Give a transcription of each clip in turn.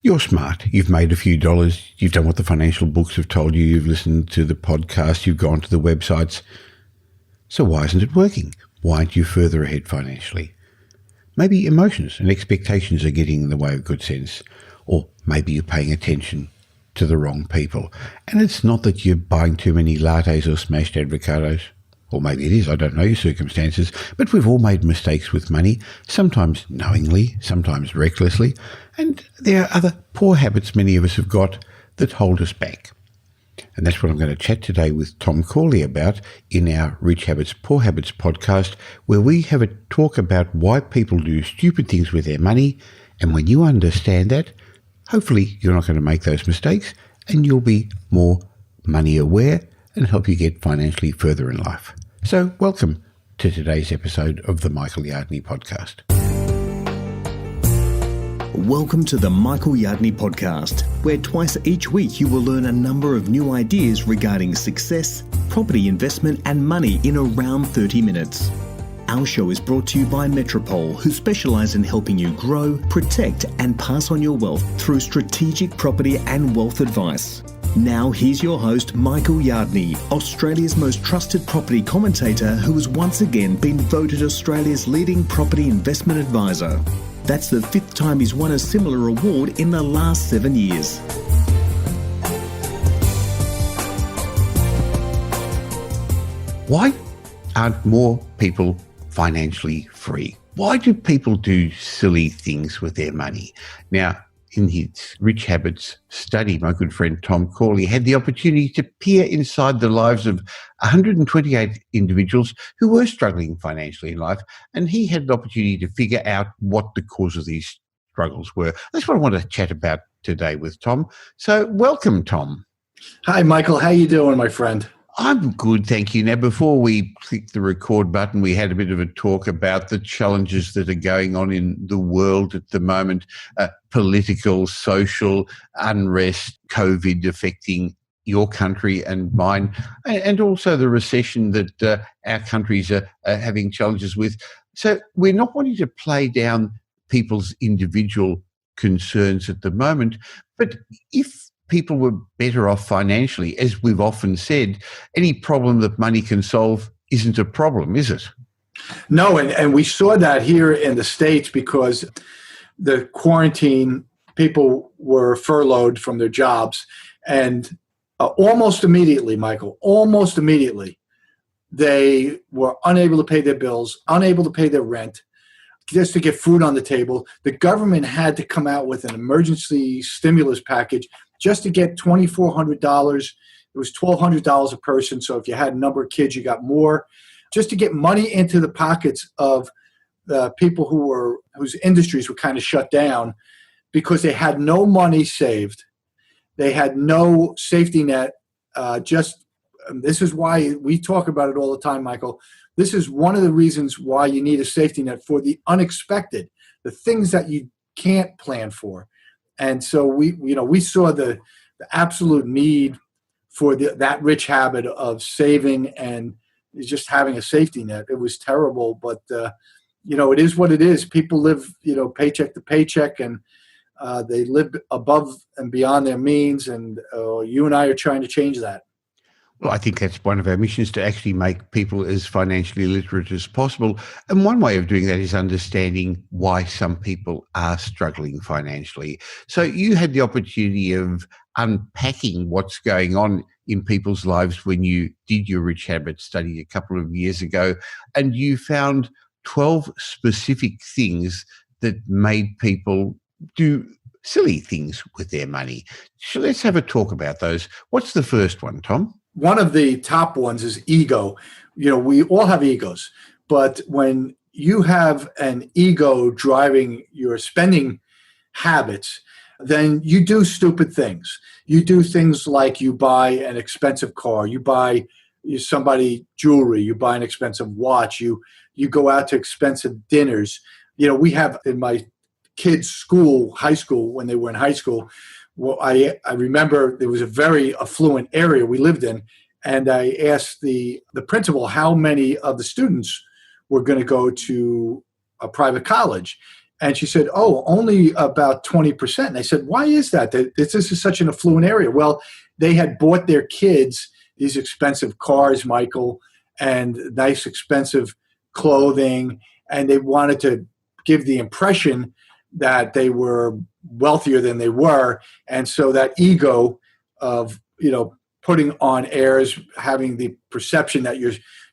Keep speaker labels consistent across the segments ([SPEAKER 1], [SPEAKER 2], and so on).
[SPEAKER 1] You're smart. You've made a few dollars. You've done what the financial books have told you. You've listened to the podcast. You've gone to the websites. So why isn't it working? Why aren't you further ahead financially? Maybe emotions and expectations are getting in the way of good sense. Or maybe you're paying attention to the wrong people. And it's not that you're buying too many lattes or smashed avocados. Or maybe it is, I don't know your circumstances, but we've all made mistakes with money, sometimes knowingly, sometimes recklessly, and there are other poor habits many of us have got that hold us back. And that's what I'm going to chat today with Tom Corley about in our Rich Habits, Poor Habits podcast, where we have a talk about why people do stupid things with their money, and when you understand that, hopefully you're not going to make those mistakes and you'll be more money aware and help you get financially further in life. So welcome to today's episode of the Michael Yardney podcast.
[SPEAKER 2] Welcome to the Michael Yardney podcast, where twice each week you will learn a number of new ideas regarding success, property investment and money in around 30 minutes. Our show is brought to you by Metropole, who specialise in helping you grow, protect and pass on your wealth through strategic property and wealth advice. Now here's your host, Michael Yardney, Australia's most trusted property commentator who has once again been voted Australia's leading property investment advisor. That's the fifth time he's won a similar award in the last 7 years.
[SPEAKER 1] Why aren't more people financially free? Why do people do silly things with their money? Now, in his Rich Habits study, my good friend Tom Corley had the opportunity to peer inside the lives of 128 individuals who were struggling financially in life, and he had the opportunity to figure out what the cause of these struggles were. That's what I want to chat about today with Tom. So welcome, Tom.
[SPEAKER 3] Hi, Michael. How you doing, my friend?
[SPEAKER 1] I'm good, thank you. Now, before we click the record button, we had a bit of a talk about the challenges that are going on in the world at the moment, political, social, unrest, COVID affecting your country and mine, and also the recession that our countries are having challenges with. So we're not wanting to play down people's individual concerns at the moment, but if people were better off financially, as we've often said, any problem that money can solve isn't a problem, is it?
[SPEAKER 3] No, and we saw that here in the States because the quarantine, people were furloughed from their jobs, and almost immediately, Michael, they were unable to pay their bills, unable to pay their rent, just to get food on the table. The government had to come out with an emergency stimulus package just to get $2,400. It was $1,200 a person. So if you had a number of kids, you got more. Just to get money into the pockets of the people whose industries were kind of shut down because they had no money saved. They had no safety net. This is why we talk about it all the time, Michael. This is one of the reasons why you need a safety net for the unexpected, the things that you can't plan for. And so we saw the absolute need for that rich habit of saving and just having a safety net. It was terrible, but it is what it is. People live paycheck to paycheck, and they live above and beyond their means. And you and I are trying to change that.
[SPEAKER 1] Well, I think that's one of our missions, to actually make people as financially literate as possible. And one way of doing that is understanding why some people are struggling financially. So you had the opportunity of unpacking what's going on in people's lives when you did your Rich Habits study a couple of years ago, and you found 12 specific things that made people do silly things with their money. So let's have a talk about those. What's the first one, Tom?
[SPEAKER 3] One of the top ones is ego. We all have egos, but when you have an ego driving your spending habits, then you do stupid things. You do things like you buy an expensive car, you buy somebody jewelry, you buy an expensive watch, you go out to expensive dinners. We have in my kids' school, high school, when they were in high school, well, I remember there was a very affluent area we lived in, and I asked the principal how many of the students were going to go to a private college. And she said, oh, only about 20%. And I said, why is that? This is such an affluent area. Well, they had bought their kids these expensive cars, Michael, and nice expensive clothing. And they wanted to give the impression that they were wealthier than they were. And so that ego of, putting on airs, having the perception that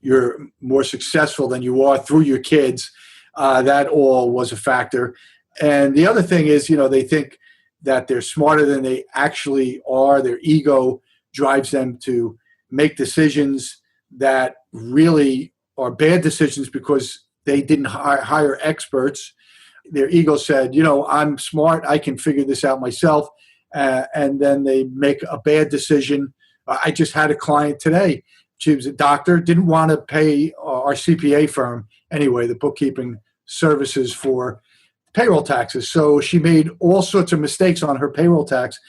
[SPEAKER 3] you're more successful than you are through your kids, that all was a factor. And the other thing is, they think that they're smarter than they actually are. Their ego drives them to make decisions that really are bad decisions because they didn't hire experts. Their ego said, I'm smart, I can figure this out myself. And then they make a bad decision. I just had a client today. She was a doctor, didn't want to pay our CPA firm anyway, the bookkeeping services for payroll taxes. So she made all sorts of mistakes on her payroll tax.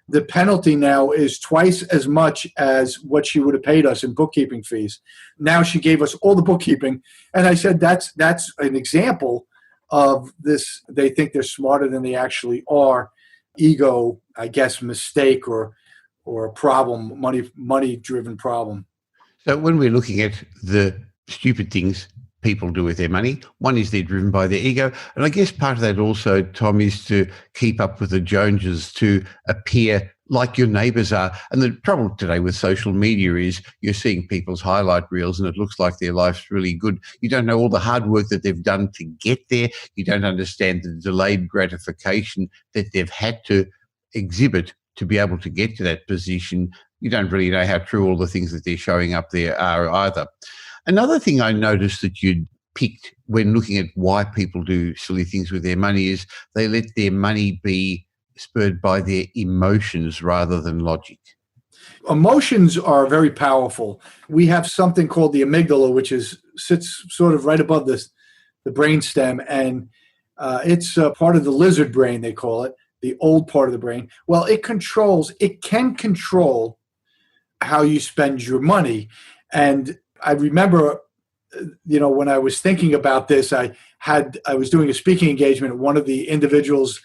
[SPEAKER 3] The penalty now is twice as much as what she would have paid us in bookkeeping fees. Now she gave us all the bookkeeping. And I said, that's an example of this. They think they're smarter than they actually are. Ego, I guess, mistake or a problem, money-driven problem.
[SPEAKER 1] So when we're looking at the stupid things people do with their money, one is they're driven by their ego. And I guess part of that also, Tom, is to keep up with the Joneses, to appear like your neighbours are. And the trouble today with social media is you're seeing people's highlight reels and it looks like their life's really good. You don't know all the hard work that they've done to get there. You don't understand the delayed gratification that they've had to exhibit to be able to get to that position. You don't really know how true all the things that they're showing up there are either. Another thing I noticed that you'd picked when looking at why people do silly things with their money is they let their money be spurred by their emotions rather than logic.
[SPEAKER 3] Emotions are very powerful. We have something called the amygdala, which sits sort of right above the brainstem, and it's part of the lizard brain, they call it, the old part of the brain. Well, it can control how you spend your money. And I remember, when I was thinking about this, I was doing a speaking engagement. One of the individuals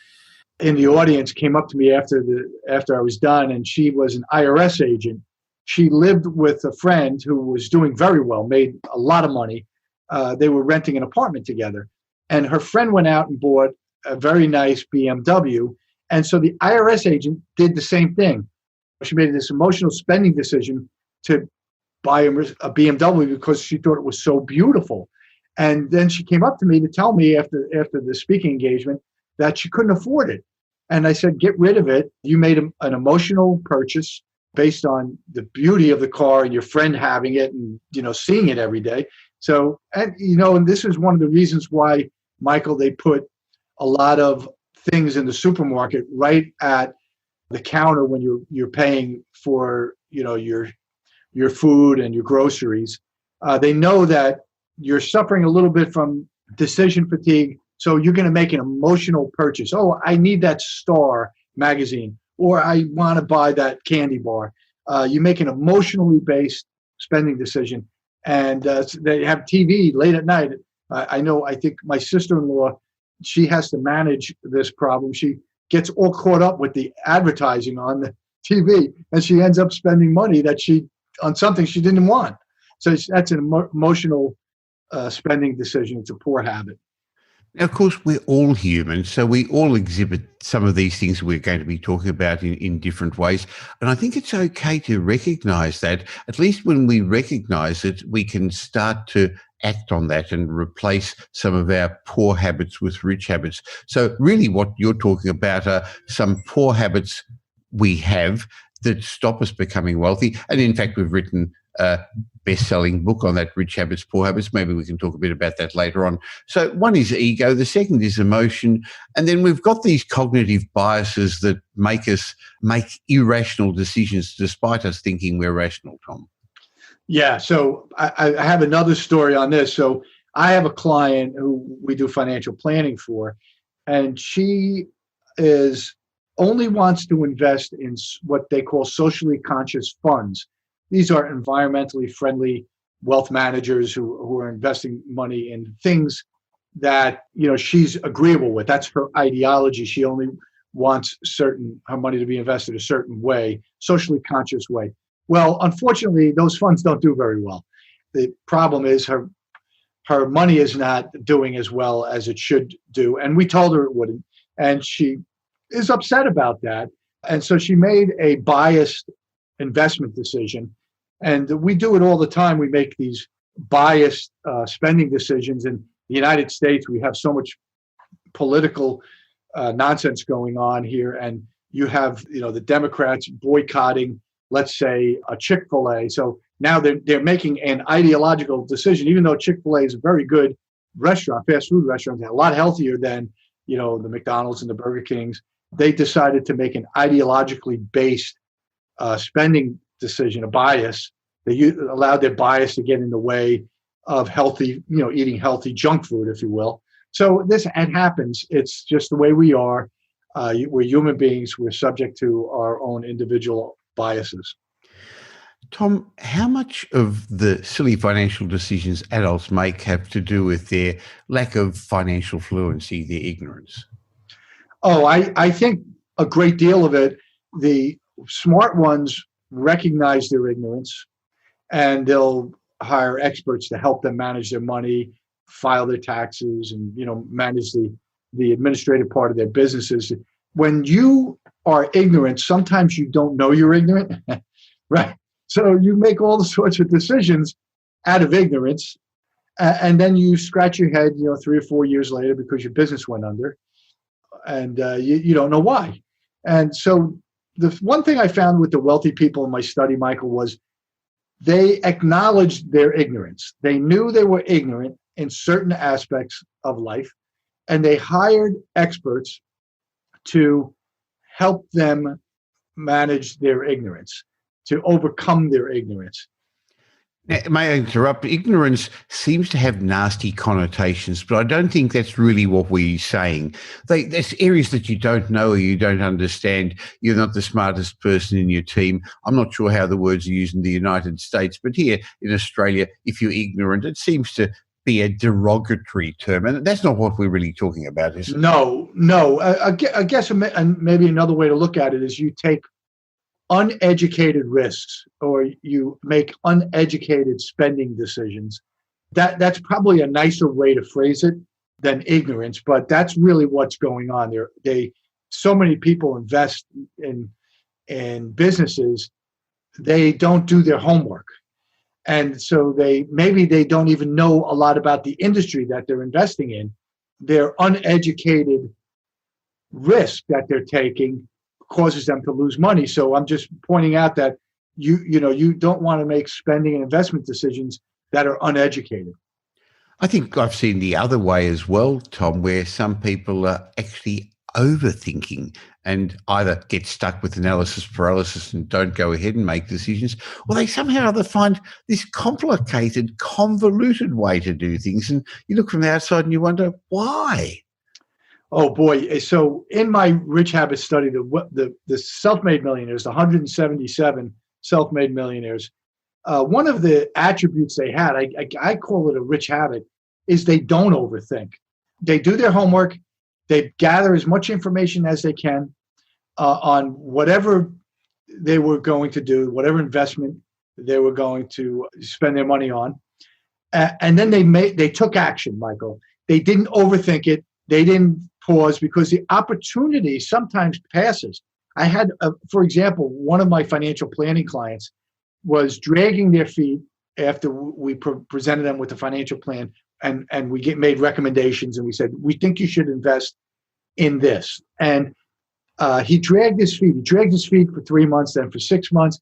[SPEAKER 3] in the audience came up to me after I was done, and she was an IRS agent. She lived with a friend who was doing very well, made a lot of money. They were renting an apartment together, and her friend went out and bought a very nice BMW. And so the IRS agent did the same thing. She made this emotional spending decision to buy a BMW because she thought it was so beautiful. And then she came up to me to tell me after the speaking engagement that she couldn't afford it. And I said, get rid of it. You made an emotional purchase based on the beauty of the car and your friend having it and, seeing it every day. So, and this is one of the reasons why, Michael, they put a lot of things in the supermarket right at the counter when you're paying for, your food and your groceries. They know that you're suffering a little bit from decision fatigue. So you're going to make an emotional purchase. Oh, I need that Star magazine, or I want to buy that candy bar. You make an emotionally based spending decision. And they have TV late at night. I think my sister-in-law, she has to manage this problem. She gets all caught up with the advertising on the TV, and she ends up spending money on something she didn't want. So that's an emotional spending decision. It's a poor habit.
[SPEAKER 1] Now, of course, we're all human, so we all exhibit some of these things we're going to be talking about in different ways. And I think it's okay to recognize that. At least when we recognize it, we can start to act on that and replace some of our poor habits with rich habits. So really what you're talking about are some poor habits we have that stop us becoming wealthy. And in fact, we've written a best-selling book on that, Rich Habits, Poor Habits. Maybe we can talk a bit about that later on. So one is ego, the second is emotion, and then we've got these cognitive biases that make us make irrational decisions despite us thinking we're rational, Tom.
[SPEAKER 3] Yeah, so I have another story on this. So I have a client who we do financial planning for, and she only wants to invest in what they call socially conscious funds. These are environmentally friendly wealth managers who are investing money in things that, she's agreeable with. That's her ideology. She only wants her money to be invested a certain way, socially conscious way. Well, unfortunately, those funds don't do very well. The problem is her money is not doing as well as it should do. And we told her it wouldn't. And she is upset about that. And so she made a biased investment decision. And we do it all the time. We make these biased spending decisions. In the United States, we have so much political nonsense going on here. And you have, the Democrats boycotting, let's say, a Chick-fil-A. So now they're making an ideological decision, even though Chick-fil-A is a very good restaurant, fast food restaurant, a lot healthier than, the McDonald's and the Burger Kings. They decided to make an ideologically based spending decision, a bias. They allowed their bias to get in the way of healthy, eating healthy junk food, if you will. So it happens. It's just the way we are. We're human beings. We're subject to our own individual biases.
[SPEAKER 1] Tom, how much of the silly financial decisions adults make have to do with their lack of financial fluency, their ignorance?
[SPEAKER 3] Oh, I think a great deal of it. The smart ones recognize their ignorance, and they'll hire experts to help them manage their money, file their taxes, and manage the administrative part of their businesses. When you are ignorant, sometimes you don't know you're ignorant, right? So you make all the sorts of decisions out of ignorance, and then you scratch your head, 3 or 4 years later because your business went under, and you don't know why. And so the one thing I found with the wealthy people in my study, Michael, was they acknowledged their ignorance. They knew they were ignorant in certain aspects of life, and they hired experts to help them manage their ignorance, to overcome their ignorance.
[SPEAKER 1] Now, may I interrupt? Ignorance seems to have nasty connotations, but I don't think that's really what we're saying. There's areas that you don't know or you don't understand. You're not the smartest person in your team. I'm not sure how the words are used in the United States, but here in Australia, if you're ignorant, it seems to be a derogatory term. And that's not what we're really talking about, is it?
[SPEAKER 3] No. I guess maybe another way to look at it is you take uneducated risks, or you make uneducated spending decisions. That's probably a nicer way to phrase it than ignorance, but that's really what's going on there. So many people invest in businesses, they don't do their homework. And so maybe they don't even know a lot about the industry that they're investing in. Their uneducated risk that they're taking causes them to lose money. So I'm just pointing out that you don't want to make spending and investment decisions that are uneducated.
[SPEAKER 1] I think I've seen the other way as well, Tom, where some people are actually overthinking and either get stuck with analysis paralysis and don't go ahead and make decisions, or they somehow or other find this complicated, convoluted way to do things. And you look from the outside and you wonder, why?
[SPEAKER 3] Oh boy! So in my Rich Habits study, the self-made millionaires, the 177 self-made millionaires, one of the attributes they had, I call it a rich habit, is they don't overthink. They do their homework. They gather as much information as they can on whatever they were going to do, whatever investment they were going to spend their money on, and then they took action, Michael. They didn't overthink it. They didn't pause, because the opportunity sometimes passes. I had, for example, one of my financial planning clients was dragging their feet after we presented them with the financial plan, and we made recommendations, and we said, we think you should invest in this. And he dragged his feet. He dragged his feet for 3 months, then for 6 months,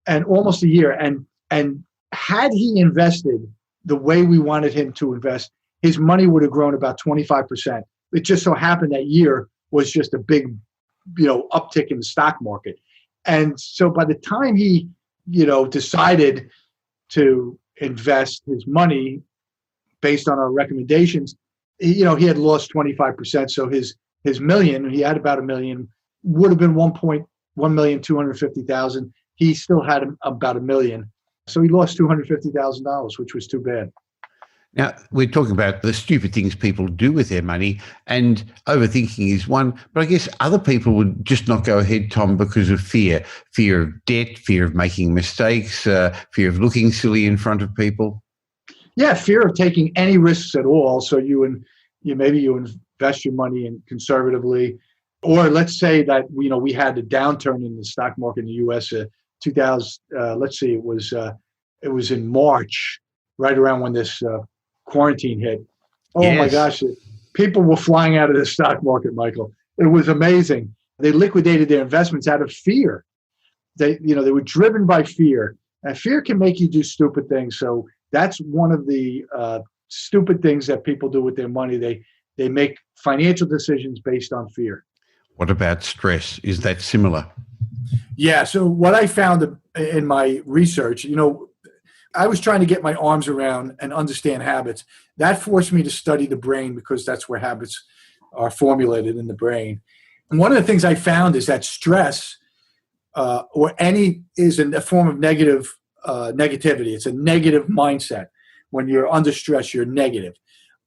[SPEAKER 3] and almost a year. And had he invested the way we wanted him to invest, his money would have grown about 25%. It just so happened that year was just a big, uptick in the stock market. And so by the time he, decided to invest his money based on our recommendations, he had lost 25%. So his million, he had about $1 million, would have been 1,250,000. He still had about $1 million. So he lost $250,000, which was too bad.
[SPEAKER 1] Now, we're talking about the stupid things people do with their money, and overthinking is one. But I guess other people would just not go ahead, Tom, because of fear of debt, fear of making mistakes, fear of looking silly in front of people.
[SPEAKER 3] Yeah, fear of taking any risks at all. So maybe you invest your money in conservatively, or let's say that we had the downturn in the stock market in the U.S. 2000. Let's see, it was in March, right around when this quarantine hit. Oh
[SPEAKER 1] Yes.
[SPEAKER 3] my gosh, people were flying out of the stock market, Michael. It was amazing. They liquidated their investments out of fear. They were driven by fear, and fear can make you do stupid things. So that's one of the stupid things that people do with their money. They make financial decisions based on fear.
[SPEAKER 1] What about stress? Is that similar?
[SPEAKER 3] Yeah. So what I found in my research, I was trying to get my arms around and understand habits. That forced me to study the brain, because that's where habits are formulated, in the brain. And one of the things I found is that stress is a form of negativity. It's a negative mindset. When you're under stress, you're negative.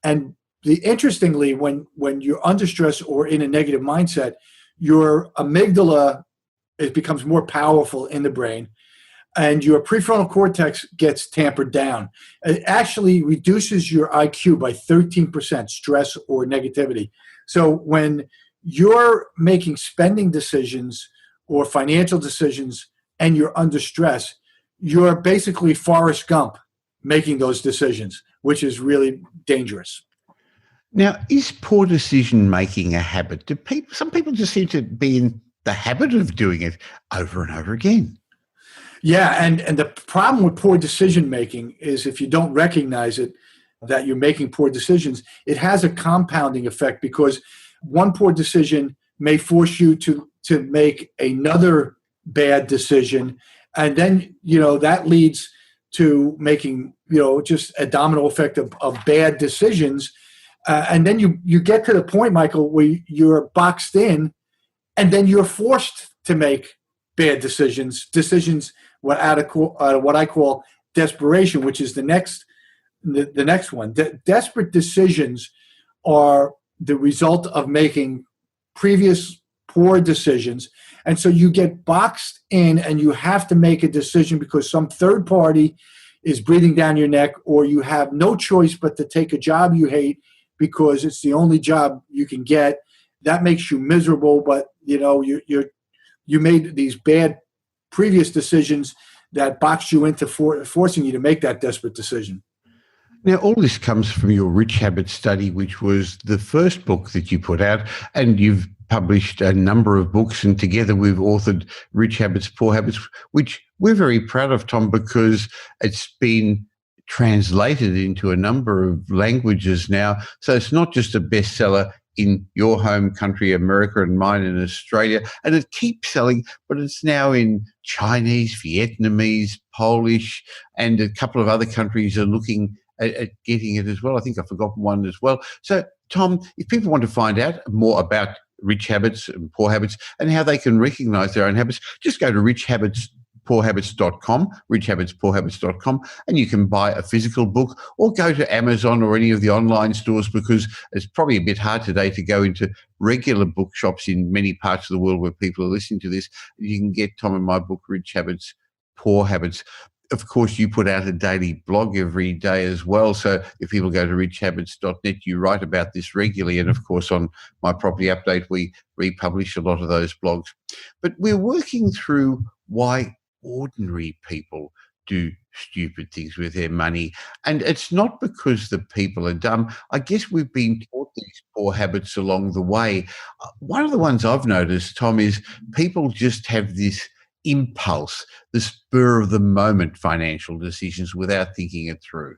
[SPEAKER 3] And interestingly, when you're under stress or in a negative mindset, your amygdala, it becomes more powerful in the brain, and your prefrontal cortex gets tampered down. It actually reduces your IQ by 13%, stress or negativity. So when you're making spending decisions or financial decisions and you're under stress, you're basically Forrest Gump making those decisions, which is really dangerous.
[SPEAKER 1] Now, is poor decision making a habit? Some people just seem to be in the habit of doing it over and over again.
[SPEAKER 3] Yeah, and the problem with poor decision making is, if you don't recognize it, that you're making poor decisions, it has a compounding effect, because one poor decision may force you to make another bad decision, and then that leads to making just a domino effect of bad decisions, and then you get to the point, Michael, where you're boxed in, and then you're forced to make bad decisions what I call desperation, which is the next one. Desperate decisions are the result of making previous poor decisions, and so you get boxed in, and you have to make a decision because some third party is breathing down your neck, or you have no choice but to take a job you hate because it's the only job you can get. That makes you miserable, but you made these bad previous decisions that boxed you into forcing you to make that desperate decision.
[SPEAKER 1] Now, all this comes from your Rich Habits study, which was the first book that you put out, and you've published a number of books, and together we've authored Rich Habits, Poor Habits, which we're very proud of, Tom, because it's been translated into a number of languages now. So it's not just a bestseller in your home country, America, and mine in Australia, and it keeps selling, but it's now in Chinese, Vietnamese, Polish, and a couple of other countries are looking at getting it as well. I think I've forgotten one as well. So, Tom, if people want to find out more about Rich Habits and Poor Habits and how they can recognize their own habits, just go to richhabitspoorhabits.com, richhabitspoorhabits.com, and you can buy a physical book, or go to Amazon or any of the online stores, because it's probably a bit hard today to go into regular bookshops in many parts of the world where people are listening to this. You can get Tom and my book, Rich Habits, Poor Habits. Of course, you put out a daily blog every day as well. So if people go to richhabits.net, you write about this regularly. And of course, on My Property Update, we republish a lot of those blogs. But we're working through why ordinary people do stupid things with their money. And it's not because the people are dumb. I guess we've been taught these poor habits along the way. One of the ones I've noticed, Tom, is people just have this impulse, the spur of the moment financial decisions without thinking it through.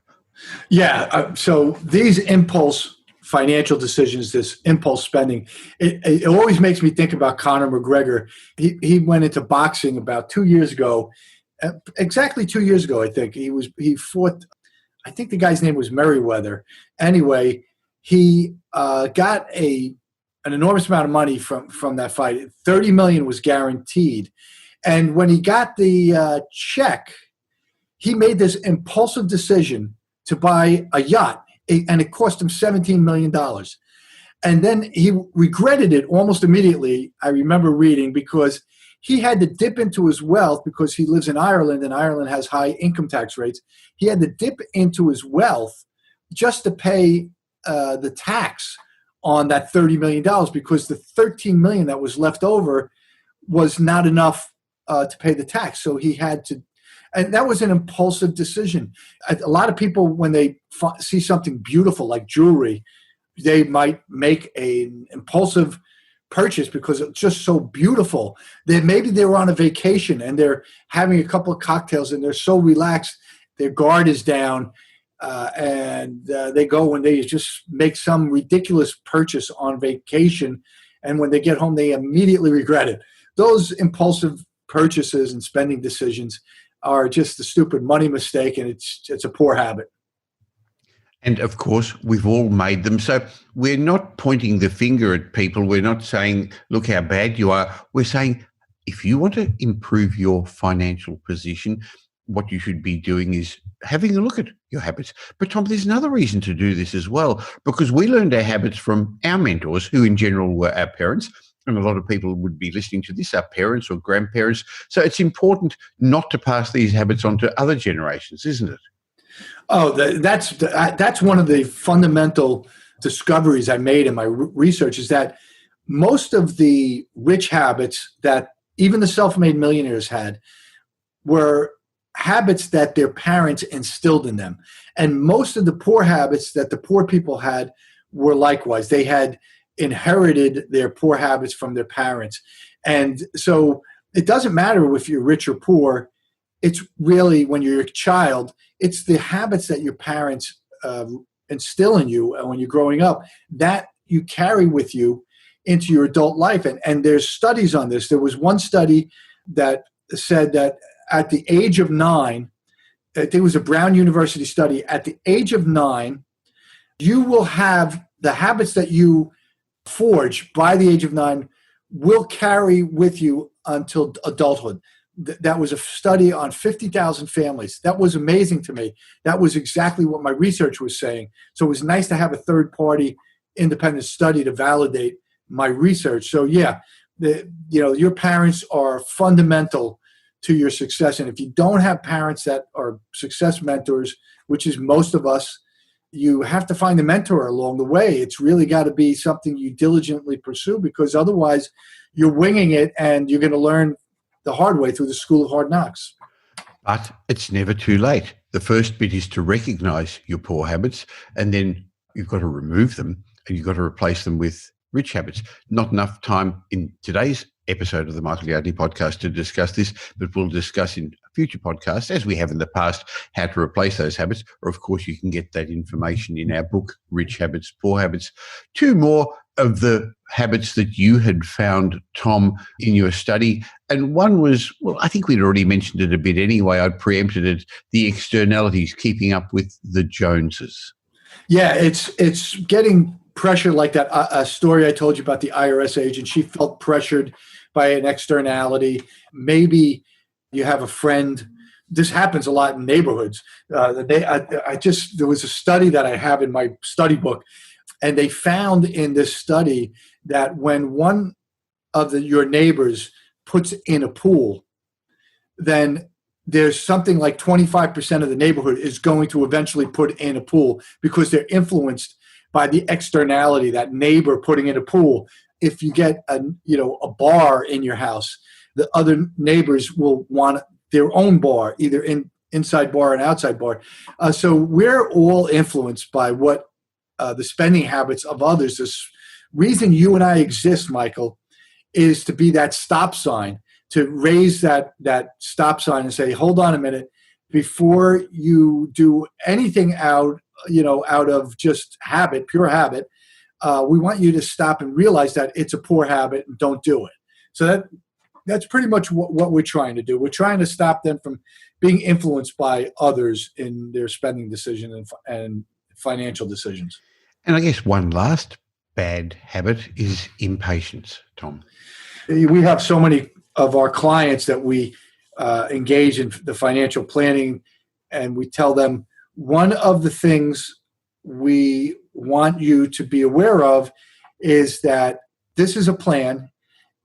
[SPEAKER 3] Yeah. So these impulse financial decisions, this impulse spending, it always makes me think about Conor McGregor. He went into boxing about 2 years ago, exactly 2 years ago, I think. He fought, I think the guy's name was Merriweather. Anyway, he got an enormous amount of money from that fight. $30 million was guaranteed. And when he got the check, he made this impulsive decision to buy a yacht, and it cost him $17 million. And then he regretted it almost immediately, I remember reading, because he had to dip into his wealth because he lives in Ireland, and Ireland has high income tax rates. He had to dip into his wealth just to pay the tax on that $30 million, because the $13 million that was left over was not enough to pay the tax. So he had to, and that was an impulsive decision. A lot of people, when they see something beautiful like jewelry, they might make an impulsive purchase because it's just so beautiful. Maybe they were on a vacation and they're having a couple of cocktails and they're so relaxed, their guard is down, and they go and they just make some ridiculous purchase on vacation, and when they get home they immediately regret it. Those impulsive purchases and spending decisions are just a stupid money mistake, and it's a poor habit.
[SPEAKER 1] And of course, we've all made them. So we're not pointing the finger at people. We're not saying, look how bad you are. We're saying, if you want to improve your financial position, what you should be doing is having a look at your habits. But Tom, there's another reason to do this as well, because we learned our habits from our mentors, who in general were our parents. And a lot of people would be listening to this, our parents or grandparents. So it's important not to pass these habits on to other generations, isn't it?
[SPEAKER 3] Oh, that's one of the fundamental discoveries I made in my research, is that most of the rich habits that even the self-made millionaires had were habits that their parents instilled in them. And most of the poor habits that the poor people had were likewise. They had inherited their poor habits from their parents. And so it doesn't matter if you're rich or poor. It's really, when you're a child, it's the habits that your parents instill in you when you're growing up that you carry with you into your adult life. And there's studies on this. There was one study that said that at the age of 9, I think it was a Brown University study, at the age of 9, you will have the habits that you forge by the age of 9 will carry with you until adulthood. That was a study on 50,000 families. That was amazing to me. That was exactly what my research was saying. So it was nice to have a third-party independent study to validate my research. So yeah, your parents are fundamental to your success. And if you don't have parents that are success mentors, which is most of us, you have to find a mentor along the way. It's really got to be something you diligently pursue, because otherwise you're winging it and you're going to learn the hard way through the school of hard knocks.
[SPEAKER 1] But it's never too late. The first bit is to recognize your poor habits, and then you've got to remove them and you've got to replace them with rich habits. Not enough time in today's episode of the Michael Yardney podcast to discuss this, but we'll discuss in future podcasts, as we have in the past, how to replace those habits. Or, of course, you can get that information in our book, Rich Habits, Poor Habits. 2 more of the habits that you had found, Tom, in your study. And one was, well, I think we'd already mentioned it a bit anyway. I'd preempted it, the externalities, keeping up with the Joneses.
[SPEAKER 3] Yeah, it's getting pressure like that. A story I told you about the IRS agent, she felt pressured by an externality. Maybe you have a friend. This happens a lot in neighborhoods. There was a study that I have in my study book, and they found in this study that when one of your neighbors puts in a pool, then there's something like 25% of the neighborhood is going to eventually put in a pool, because they're influenced by the externality, that neighbor putting in a pool. If you get a bar in your house, the other neighbors will want their own bar, either inside bar and outside bar. So we're all influenced by what the spending habits of others. This reason you and I exist, Michael, is to be that stop sign, to raise that stop sign and say, hold on a minute, before you do anything out of just habit, pure habit, we want you to stop and realize that it's a poor habit and don't do it. So that's pretty much what we're trying to do. We're trying to stop them from being influenced by others in their spending decisions and financial decisions.
[SPEAKER 1] And I guess one last bad habit is impatience, Tom.
[SPEAKER 3] We have so many of our clients that we engage in the financial planning, and we tell them one of the things we want you to be aware of is that this is a plan.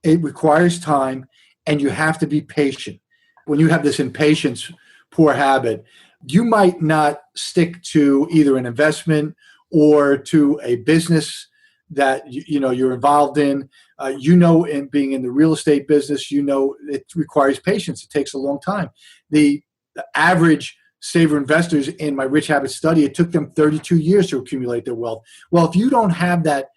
[SPEAKER 3] It requires time, and you have to be patient. When you have this impatience, poor habit, you might not stick to either an investment or to a business that you're involved in. In being in the real estate business, it requires patience. It takes a long time. The average saver investors in my Rich Habits study, it took them 32 years to accumulate their wealth. Well, if you don't have that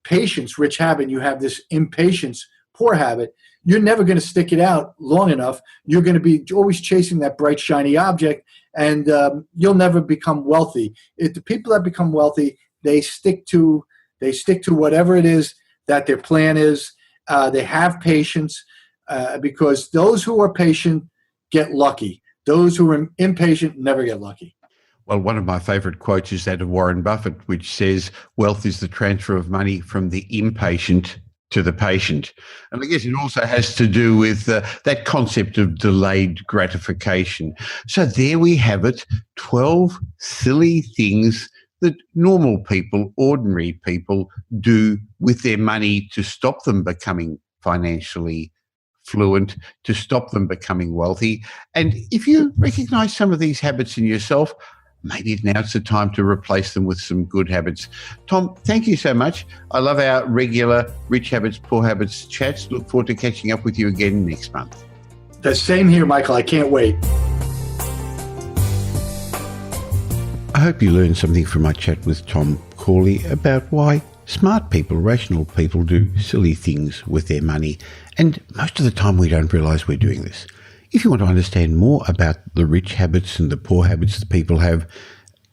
[SPEAKER 3] patience, rich habit, you have this impatience, poor habit, you're never going to stick it out long enough. You're going to be always chasing that bright, shiny object, and you'll never become wealthy. The people that become wealthy, they stick to whatever it is that their plan is. They have patience because those who are patient get lucky. Those who are impatient never get lucky.
[SPEAKER 1] Well, one of my favorite quotes is that of Warren Buffett, which says, wealth is the transfer of money from the impatient to the patient. And I guess it also has to do with that concept of delayed gratification. So there we have it, 12 silly things that normal people, ordinary people, do with their money to stop them becoming financially fluent, to stop them becoming wealthy. And if you recognize some of these habits in yourself, maybe now it's the time to replace them with some good habits. Tom, thank you so much. I love our regular Rich Habits, Poor Habits chats. Look forward to catching up with you again next month.
[SPEAKER 3] The same here, Michael. I can't wait.
[SPEAKER 1] I hope you learned something from my chat with Tom Corley about why smart people, rational people, do silly things with their money. And most of the time we don't realise we're doing this. If you want to understand more about the rich habits and the poor habits that people have,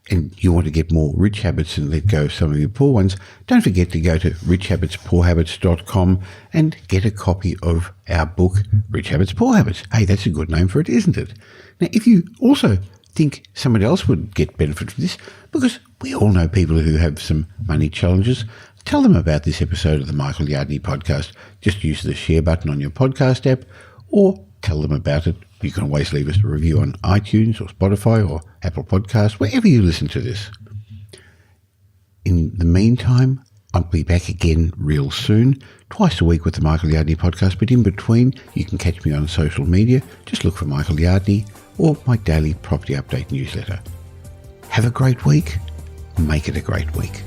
[SPEAKER 1] and you want to get more rich habits and let go of some of your poor ones, don't forget to go to richhabitspoorhabits.com and get a copy of our book, Rich Habits, Poor Habits. Hey, that's a good name for it, isn't it? Now, if you also think somebody else would get benefit from this, because we all know people who have some money challenges, tell them about this episode of the Michael Yardney podcast. Just use the share button on your podcast app or tell them about it. You can always leave us a review on iTunes or Spotify or Apple Podcasts, wherever you listen to this. In the meantime, I'll be back again real soon, twice a week with the Michael Yardney podcast, but in between, you can catch me on social media. Just look for Michael Yardney or my daily property update newsletter. Have a great week. Make it a great week.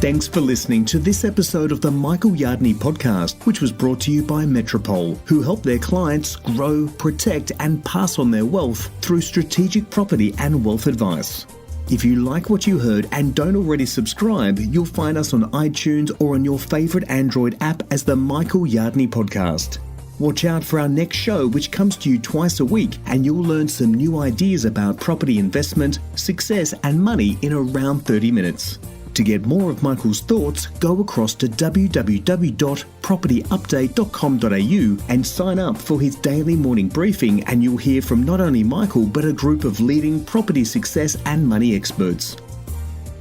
[SPEAKER 2] Thanks for listening to this episode of the Michael Yardney podcast, which was brought to you by Metropole, who help their clients grow, protect, and pass on their wealth through strategic property and wealth advice. If you like what you heard and don't already subscribe, you'll find us on iTunes or on your favorite Android app as the Michael Yardney podcast. Watch out for our next show, which comes to you twice a week, and you'll learn some new ideas about property investment, success, and money in around 30 minutes. To get more of Michael's thoughts, go across to www.propertyupdate.com.au and sign up for his daily morning briefing, and you'll hear from not only Michael but a group of leading property success and money experts.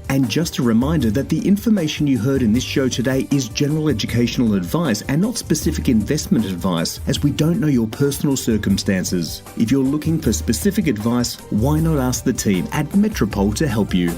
[SPEAKER 2] And just a reminder that the information you heard in this show today is general educational advice and not specific investment advice, as we don't know your personal circumstances. If you're looking for specific advice, why not ask the team at Metropole to help you?